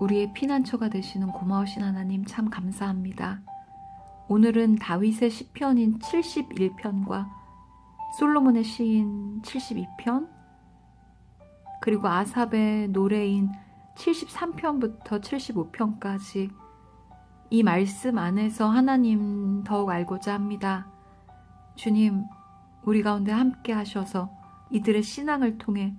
우리의 피난처가 되시는 고마우신 하나님 참 감사합니다. 오늘은 다윗의 시편인 71편과 솔로몬의 시인 72편, 그리고 아삽의 노래인 73편부터 75편까지 이 말씀 안에서 하나님 더욱 알고자 합니다. 주님, 우리 가운데 함께 하셔서 이들의 신앙을 통해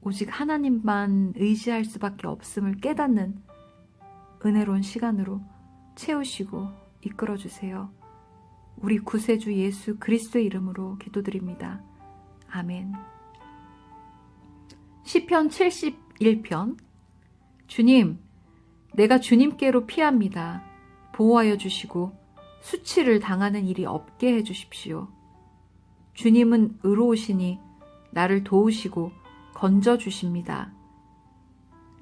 오직 하나님만 의지할 수밖에 없음을 깨닫는 은혜로운 시간으로 채우시고 이끌어주세요. 우리 구세주 예수 그리스도의 이름으로 기도드립니다. 아멘. 시편 71편. 주님, 내가 주님께로 피합니다. 보호하여 주시고 수치를 당하는 일이 없게 해주십시오. 주님은 의로우시니 나를 도우시고 건져주십니다.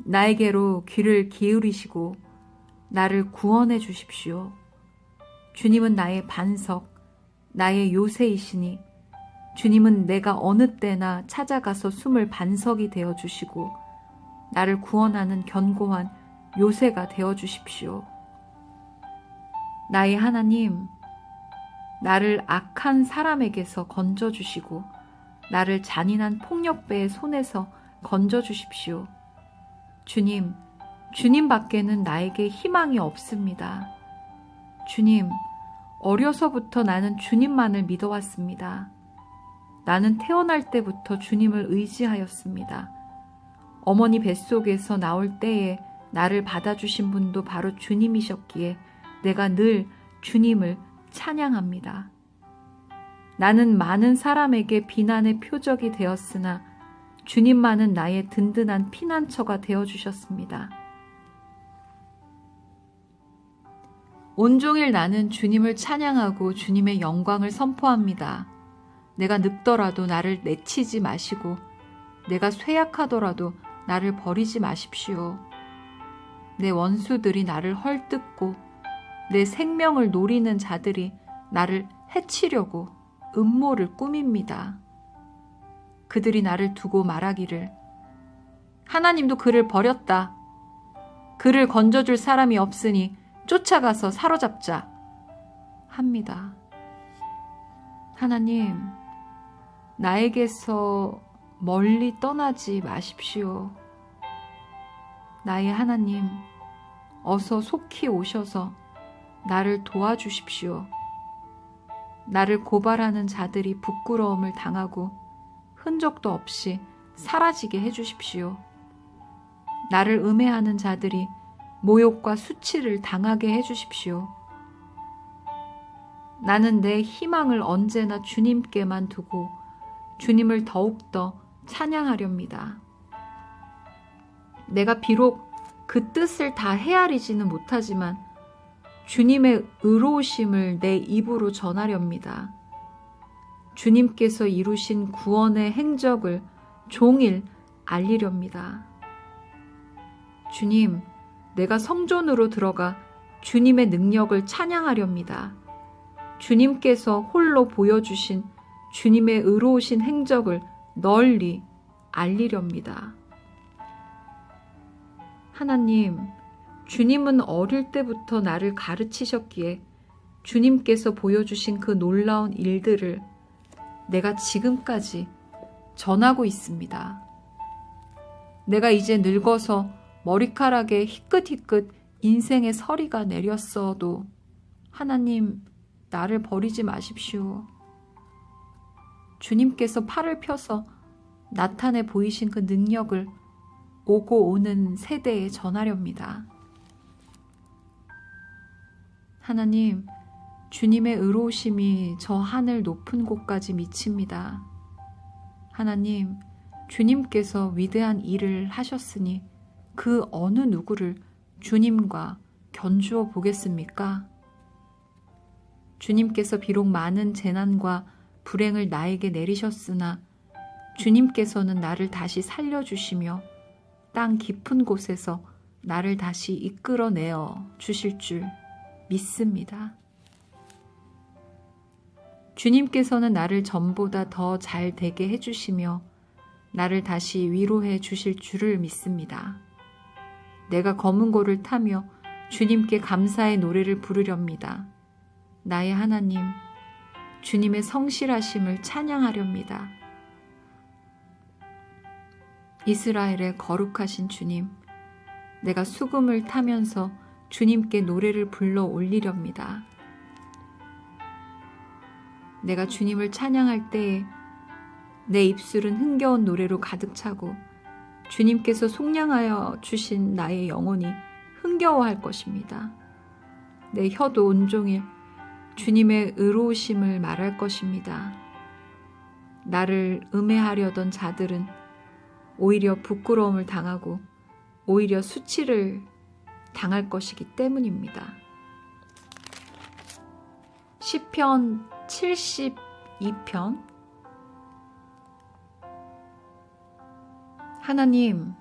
나에게로 귀를 기울이시고 나를 구원해 주십시오. 주님은 나의 반석, 나의 요새이시니 주님은 내가 어느 때나 찾아가서 숨을 반석이 되어주시고 나를 구원하는 견고한 요새가 되어주십시오. 나의 하나님, 나를 악한 사람에게서 건져주시고 나를 잔인한 폭력배의 손에서 건져주십시오. 주님, 주님 밖에는 나에게 희망이 없습니다. 주님, 어려서부터 나는 주님만을 믿어왔습니다. 나는 태어날 때부터 주님을 의지하였습니다. 어머니 뱃속에서 나올 때에 나를 받아주신 분도 바로 주님이셨기에 내가 늘 주님을 찬양합니다. 나는 많은 사람에게 비난의 표적이 되었으나 주님만은 나의 든든한 피난처가 되어주셨습니다. 온종일 나는 주님을 찬양하고 주님의 영광을 선포합니다. 내가 늙더라도 나를 내치지 마시고 내가 쇠약하더라도 나를 버리지 마십시오. 내 원수들이 나를 헐뜯고 내 생명을 노리는 자들이 나를 해치려고 음모를 꾸밉니다. 그들이 나를 두고 말하기를 하나님도 그를 버렸다. 그를 건져줄 사람이 없으니 쫓아가서 사로잡자 합니다. 하나님, 나에게서 멀리 떠나지 마십시오. 나의 하나님, 어서 속히 오셔서 나를 도와주십시오. 나를 고발하는 자들이 부끄러움을 당하고 흔적도 없이 사라지게 해주십시오. 나를 음해하는 자들이 모욕과 수치를 당하게 해주십시오. 나는 내 희망을 언제나 주님께만 두고 주님을 더욱더 찬양하렵니다. 내가 비록 그 뜻을 다 헤아리지는 못하지만 주님의 의로우심을 내 입으로 전하렵니다. 주님께서 이루신 구원의 행적을 종일 알리렵니다. 주님, 내가 성전으로 들어가 주님의 능력을 찬양하렵니다. 주님께서 홀로 보여주신 주님의 의로우신 행적을 널리 알리렵니다. 하나님, 주님은 어릴 때부터 나를 가르치셨기에 주님께서 보여주신 그 놀라운 일들을 내가 지금까지 전하고 있습니다. 내가 이제 늙어서 머리카락에 희끗희끗 인생의 서리가 내렸어도 하나님, 나를 버리지 마십시오. 주님께서 팔을 펴서 나타내 보이신 그 능력을 오고 오는 세대에 전하렵니다. 하나님, 주님의 의로우심이 저 하늘 높은 곳까지 미칩니다. 하나님, 주님께서 위대한 일을 하셨으니 그 어느 누구를 주님과 견주어 보겠습니까? 주님께서 비록 많은 재난과 불행을 나에게 내리셨으나 주님께서는 나를 다시 살려주시며 땅 깊은 곳에서 나를 다시 이끌어내어 주실 줄 믿습니다. 주님께서는 나를 전보다 더 잘 되게 해주시며 나를 다시 위로해 주실 줄을 믿습니다. 내가 검은 고를 타며 주님께 감사의 노래를 부르렵니다. 나의 하나님, 주님의 성실하심을 찬양하렵니다. 이스라엘의 거룩하신 주님, 내가 수금을 타면서 주님께 노래를 불러 올리렵니다. 내가 주님을 찬양할 때에 내 입술은 흥겨운 노래로 가득 차고 주님께서 속량하여 주신 나의 영혼이 흥겨워할 것입니다. 내 혀도 온종일 주님의 의로우심을 말할 것입니다. 나를 음해하려던 자들은 오히려 부끄러움을 당하고 오히려 수치를 당할 것이기 때문입니다. 시편 72편. 하나님,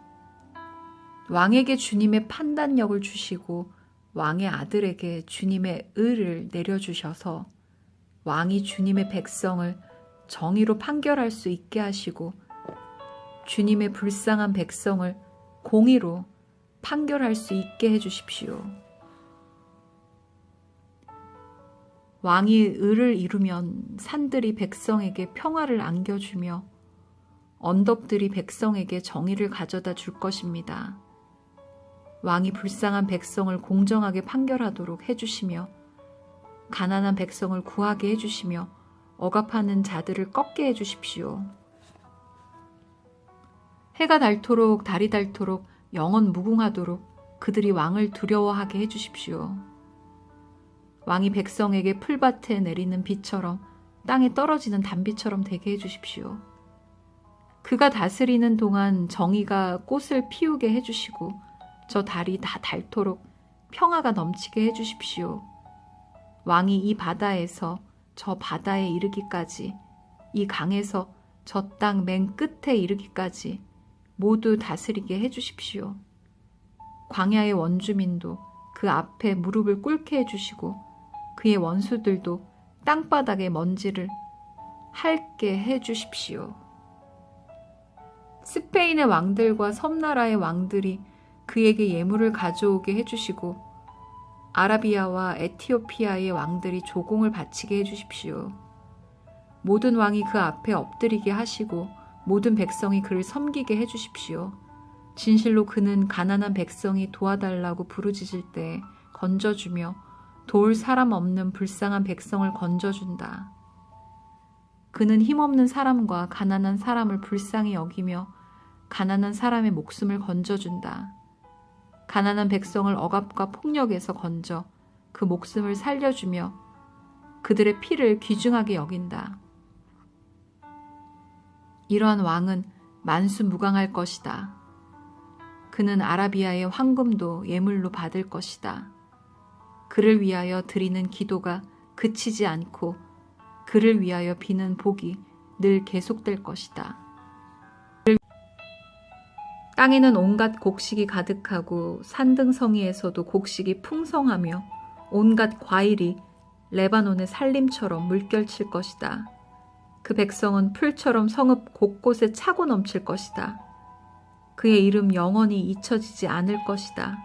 왕에게 주님의 판단력을 주시고 왕의 아들에게 주님의 의를 내려주셔서 왕이 주님의 백성을 정의로 판결할 수 있게 하시고 주님의 불쌍한 백성을 공의로 판결할 수 있게 해주십시오. 왕이 의를 이루면 산들이 백성에게 평화를 안겨주며 언덕들이 백성에게 정의를 가져다 줄 것입니다. 왕이 불쌍한 백성을 공정하게 판결하도록 해주시며 가난한 백성을 구하게 해주시며 억압하는 자들을 꺾게 해주십시오. 해가 닳도록 달이 닳도록 영원 무궁하도록 그들이 왕을 두려워하게 해주십시오. 왕이 백성에게 풀밭에 내리는 비처럼 땅에 떨어지는 단비처럼 되게 해주십시오. 그가 다스리는 동안 정의가 꽃을 피우게 해주시고 저 달이 다 닳도록 평화가 넘치게 해주십시오. 왕이 이 바다에서 저 바다에 이르기까지, 이 강에서 저 땅 맨 끝에 이르기까지 모두 다스리게 해주십시오. 광야의 원주민도 그 앞에 무릎을 꿇게 해주시고 그의 원수들도 땅바닥의 먼지를 핥게 해주십시오. 스페인의 왕들과 섬나라의 왕들이 그에게 예물을 가져오게 해주시고 아라비아와 에티오피아의 왕들이 조공을 바치게 해주십시오. 모든 왕이 그 앞에 엎드리게 하시고 모든 백성이 그를 섬기게 해주십시오. 진실로 그는 가난한 백성이 도와달라고 부르짖을 때 건져주며 도울 사람 없는 불쌍한 백성을 건져준다. 그는 힘없는 사람과 가난한 사람을 불쌍히 여기며 가난한 사람의 목숨을 건져준다. 가난한 백성을 억압과 폭력에서 건져 그 목숨을 살려주며 그들의 피를 귀중하게 여긴다. 이러한 왕은 만수무강할 것이다. 그는 아라비아의 황금도 예물로 받을 것이다. 그를 위하여 드리는 기도가 그치지 않고 그를 위하여 비는 복이 늘 계속될 것이다. 땅에는 온갖 곡식이 가득하고 산등성이에서도 곡식이 풍성하며 온갖 과일이 레바논의 산림처럼 물결칠 것이다. 그 백성은 풀처럼 성읍 곳곳에 차고 넘칠 것이다. 그의 이름 영원히 잊혀지지 않을 것이다.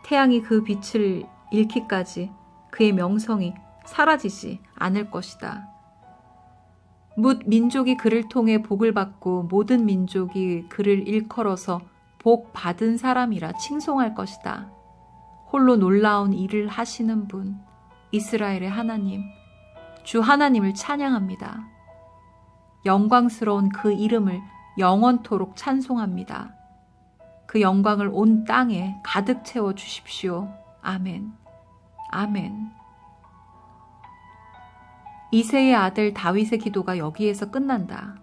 태양이 그 빛을 잃기까지 그의 명성이 사라지지 않을 것이다. 뭇 민족이 그를 통해 복을 받고 모든 민족이 그를 일컬어서 복 받은 사람이라 칭송할 것이다. 홀로 놀라운 일을 하시는 분, 이스라엘의 하나님, 주 하나님을 찬양합니다. 영광스러운 그 이름을 영원토록 찬송합니다. 그 영광을 온 땅에 가득 채워 주십시오. 아멘. 아멘. 이새의 아들 다윗의 기도가 여기에서 끝난다.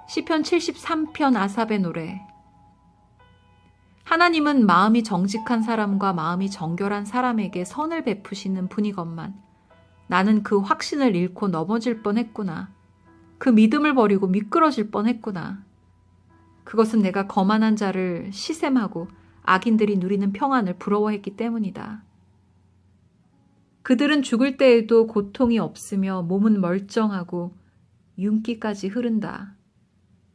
시편 73편 아삽의 노래. 하나님은 마음이 정직한 사람과 마음이 정결한 사람에게 선을 베푸시는 분이건만 나는 그 확신을 잃고 넘어질 뻔했구나. 그 믿음을 버리고 미끄러질 뻔했구나. 그것은 내가 거만한 자를 시샘하고 악인들이 누리는 평안을 부러워했기 때문이다. 그들은 죽을 때에도 고통이 없으며 몸은 멀쩡하고 윤기까지 흐른다.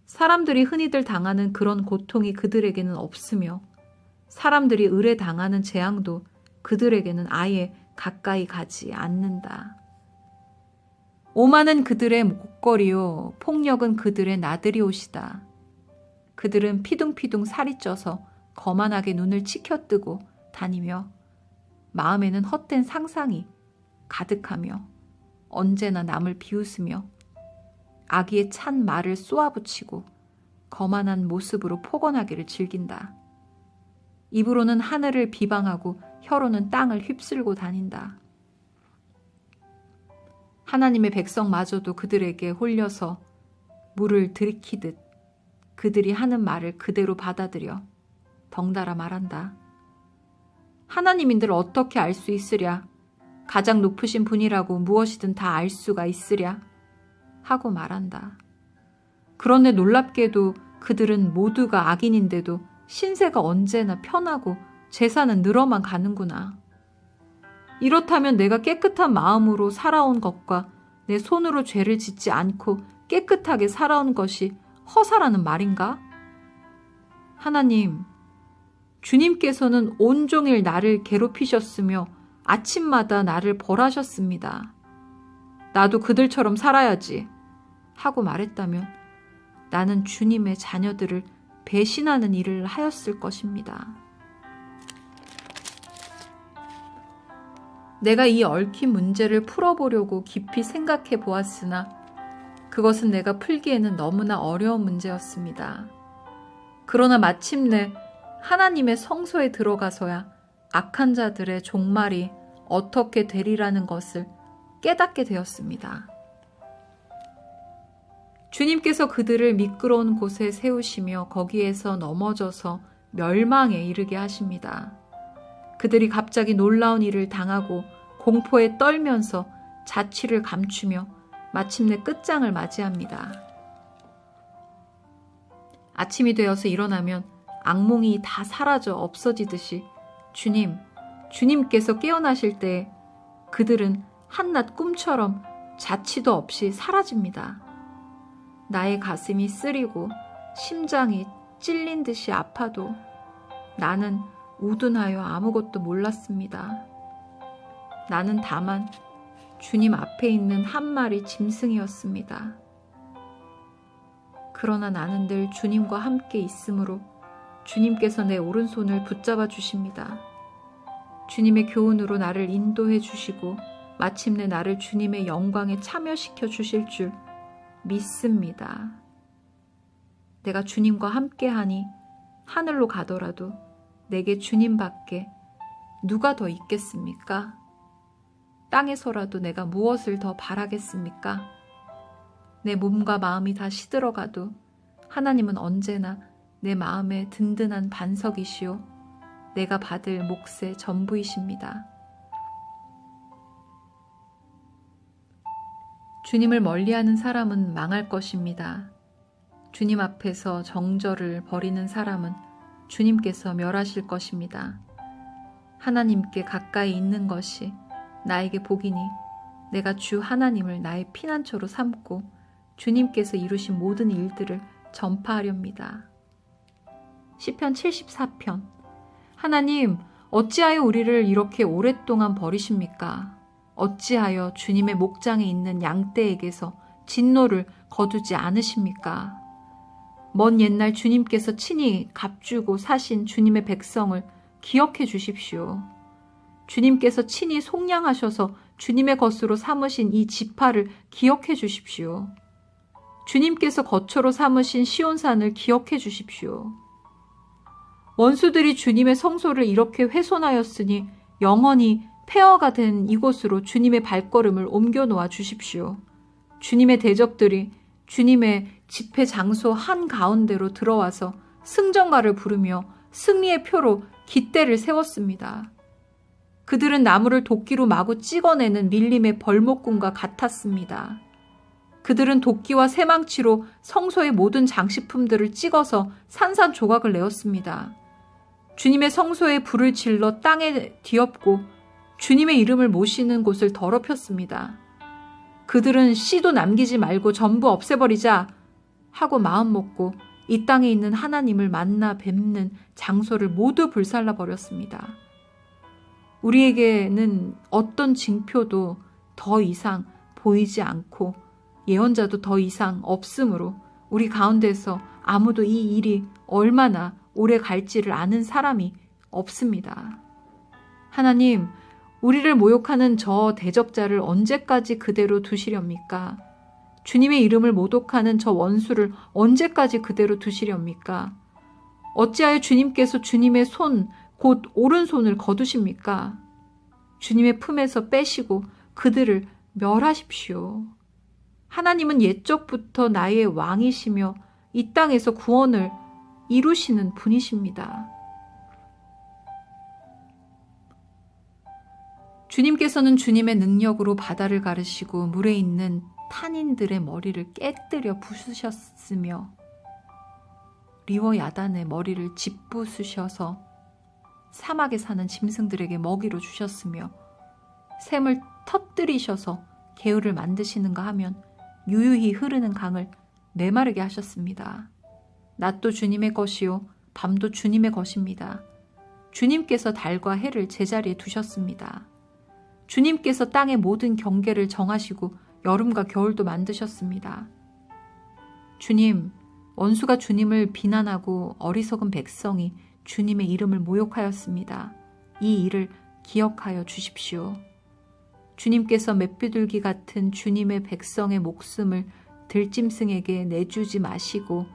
사람들이 흔히들 당하는 그런 고통이 그들에게는 없으며 사람들이 을에 당하는 재앙도 그들에게는 아예 가까이 가지 않는다. 오만은 그들의 목걸이요 폭력은 그들의 나들이 옷이다. 그들은 피둥피둥 살이 쪄서 거만하게 눈을 치켜뜨고 다니며 마음에는 헛된 상상이 가득하며 언제나 남을 비웃으며 악의에 찬 말을 쏘아붙이고 거만한 모습으로 포건하기를 즐긴다. 입으로는 하늘을 비방하고 혀로는 땅을 휩쓸고 다닌다. 하나님의 백성마저도 그들에게 홀려서 물을 들이키듯 그들이 하는 말을 그대로 받아들여 덩달아 말한다. 하나님인들 어떻게 알 수 있으랴? 가장 높으신 분이라고 무엇이든 다 알 수가 있으랴? 하고 말한다. 그런데 놀랍게도 그들은 모두가 악인인데도 신세가 언제나 편하고 재산은 늘어만 가는구나. 이렇다면 내가 깨끗한 마음으로 살아온 것과 내 손으로 죄를 짓지 않고 깨끗하게 살아온 것이 허사라는 말인가? 하나님, 주님께서는 온종일 나를 괴롭히셨으며 아침마다 나를 벌하셨습니다. 나도 그들처럼 살아야지 하고 말했다면 나는 주님의 자녀들을 배신하는 일을 하였을 것입니다. 내가 이 얽힌 문제를 풀어보려고 깊이 생각해 보았으나 그것은 내가 풀기에는 너무나 어려운 문제였습니다. 그러나 마침내 하나님의 성소에 들어가서야 악한 자들의 종말이 어떻게 되리라는 것을 깨닫게 되었습니다. 주님께서 그들을 미끄러운 곳에 세우시며 거기에서 넘어져서 멸망에 이르게 하십니다. 그들이 갑자기 놀라운 일을 당하고 공포에 떨면서 자취를 감추며 마침내 끝장을 맞이합니다. 아침이 되어서 일어나면 악몽이 다 사라져 없어지듯이 주님께서 깨어나실 때 그들은 한낱 꿈처럼 자취도 없이 사라집니다. 나의 가슴이 쓰리고 심장이 찔린 듯이 아파도 나는 우둔하여 아무것도 몰랐습니다. 나는 다만 주님 앞에 있는 한 마리 짐승이었습니다. 그러나 나는 늘 주님과 함께 있으므로 주님께서 내 오른손을 붙잡아 주십니다. 주님의 교훈으로 나를 인도해 주시고 마침내 나를 주님의 영광에 참여시켜 주실 줄 믿습니다. 내가 주님과 함께하니 하늘로 가더라도 내게 주님밖에 누가 더 있겠습니까? 땅에서라도 내가 무엇을 더 바라겠습니까? 내 몸과 마음이 다 시들어가도 하나님은 언제나 내 마음의 든든한 반석이시오 내가 받을 몫의 전부이십니다. 주님을 멀리하는 사람은 망할 것입니다. 주님 앞에서 정절을 버리는 사람은 주님께서 멸하실 것입니다. 하나님께 가까이 있는 것이 나에게 복이니 내가 주 하나님을 나의 피난처로 삼고 주님께서 이루신 모든 일들을 전파하렵니다. 시편 74편. 하나님, 어찌하여 우리를 이렇게 오랫동안 버리십니까? 어찌하여 주님의 목장에 있는 양떼에게서 진노를 거두지 않으십니까? 먼 옛날 주님께서 친히 값주고 사신 주님의 백성을 기억해 주십시오. 주님께서 친히 속량하셔서 주님의 것으로 삼으신 이 지파를 기억해 주십시오. 주님께서 거처로 삼으신 시온산을 기억해 주십시오. 원수들이 주님의 성소를 이렇게 훼손하였으니 영원히 폐허가 된 이곳으로 주님의 발걸음을 옮겨 놓아 주십시오. 주님의 대적들이 주님의 집회 장소 한가운데로 들어와서 승전가를 부르며 승리의 표로 깃대를 세웠습니다. 그들은 나무를 도끼로 마구 찍어내는 밀림의 벌목꾼과 같았습니다. 그들은 도끼와 새망치로 성소의 모든 장식품들을 찍어서 산산조각을 내었습니다. 주님의 성소에 불을 질러 땅에 뒤엎고 주님의 이름을 모시는 곳을 더럽혔습니다. 그들은 씨도 남기지 말고 전부 없애버리자 하고 마음먹고 이 땅에 있는 하나님을 만나 뵙는 장소를 모두 불살라 버렸습니다. 우리에게는 어떤 징표도 더 이상 보이지 않고 예언자도 더 이상 없으므로 우리 가운데서 아무도 이 일이 얼마나 오래 갈지를 아는 사람이 없습니다. 하나님, 우리를 모욕하는 저 대적자를 언제까지 그대로 두시렵니까? 주님의 이름을 모독하는 저 원수를 언제까지 그대로 두시렵니까? 어찌하여 주님께서 주님의 손, 곧 오른손을 거두십니까? 주님의 품에서 빼시고 그들을 멸하십시오. 하나님은 옛적부터 나의 왕이시며 이 땅에서 구원을 이루시는 분이십니다. 주님께서는 주님의 능력으로 바다를 가르시고 물에 있는 탄인들의 머리를 깨뜨려 부수셨으며 리워 야단의 머리를 짓부수셔서 사막에 사는 짐승들에게 먹이로 주셨으며 샘을 터뜨리셔서 개울을 만드시는가 하면 유유히 흐르는 강을 메마르게 하셨습니다. 낮도 주님의 것이요 밤도 주님의 것입니다. 주님께서 달과 해를 제자리에 두셨습니다. 주님께서 땅의 모든 경계를 정하시고 여름과 겨울도 만드셨습니다. 주님, 원수가 주님을 비난하고 어리석은 백성이 주님의 이름을 모욕하였습니다. 이 일을 기억하여 주십시오. 주님께서 맷비둘기 같은 주님의 백성의 목숨을 들짐승에게 내주지 마시고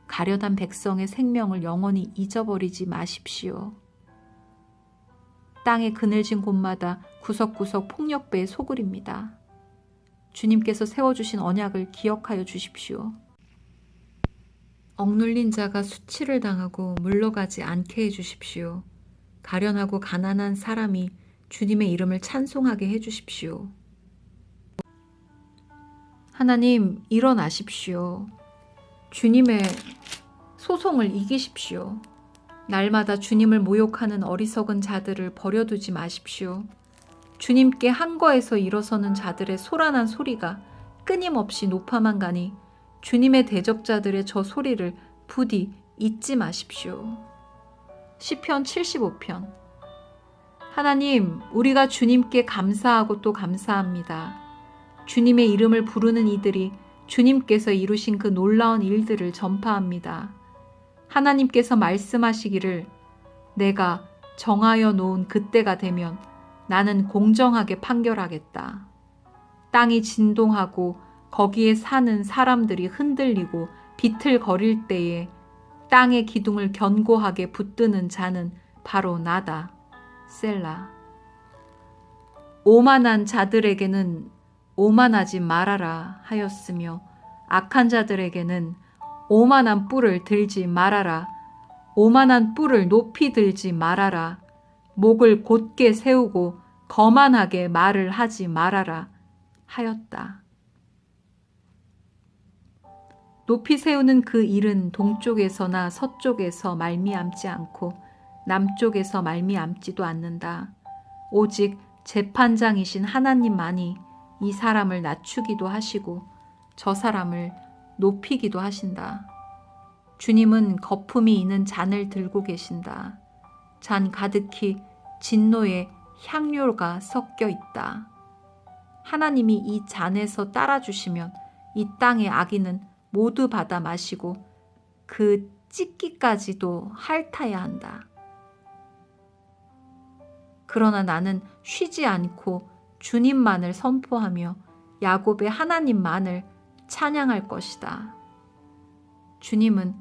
가련한 백성의 생명을 영원히 잊어버리지 마십시오. 땅의 그늘진 곳마다 구석구석 폭력배의 소굴입니다. 주님께서 세워주신 언약을 기억하여 주십시오. 억눌린 자가 수치를 당하고 물러가지 않게 해주십시오. 가련하고 가난한 사람이 주님의 이름을 찬송하게 해주십시오. 하나님, 일어나십시오. 주님의 소송을 이기십시오. 날마다 주님을 모욕하는 어리석은 자들을 버려두지 마십시오. 주님께 한거에서 일어서는 자들의 소란한 소리가 끊임없이 높아만 가니 주님의 대적자들의 저 소리를 부디 잊지 마십시오. 시편 75편. 하나님, 우리가 주님께 감사하고 또 감사합니다. 주님의 이름을 부르는 이들이 주님께서 이루신 그 놀라운 일들을 전파합니다. 하나님께서 말씀하시기를 내가 정하여 놓은 그때가 되면 나는 공정하게 판결하겠다. 땅이 진동하고 거기에 사는 사람들이 흔들리고 비틀거릴 때에 땅의 기둥을 견고하게 붙드는 자는 바로 나다. 셀라. 오만한 자들에게는 오만하지 말아라 하였으며 악한 자들에게는 오만한 뿔을 들지 말아라. 오만한 뿔을 높이 들지 말아라. 목을 곧게 세우고 거만하게 말을 하지 말아라 하였다. 높이 세우는 그 일은 동쪽에서나 서쪽에서 말미암지 않고 남쪽에서 말미암지도 않는다. 오직 재판장이신 하나님만이 이 사람을 낮추기도 하시고 저 사람을 높이기도 하신다. 주님은 거품이 있는 잔을 들고 계신다. 잔 가득히 진노의 향료가 섞여 있다. 하나님이 이 잔에서 따라주시면 이 땅의 악인은 모두 받아 마시고 그 찢기까지도 핥아야 한다. 그러나 나는 쉬지 않고 주님만을 선포하며 야곱의 하나님만을 찬양할 것이다. 주님은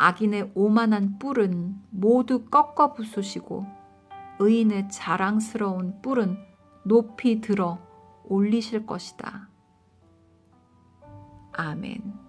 악인의 오만한 뿔은 모두 꺾어 부수시고 의인의 자랑스러운 뿔은 높이 들어 올리실 것이다. 아멘.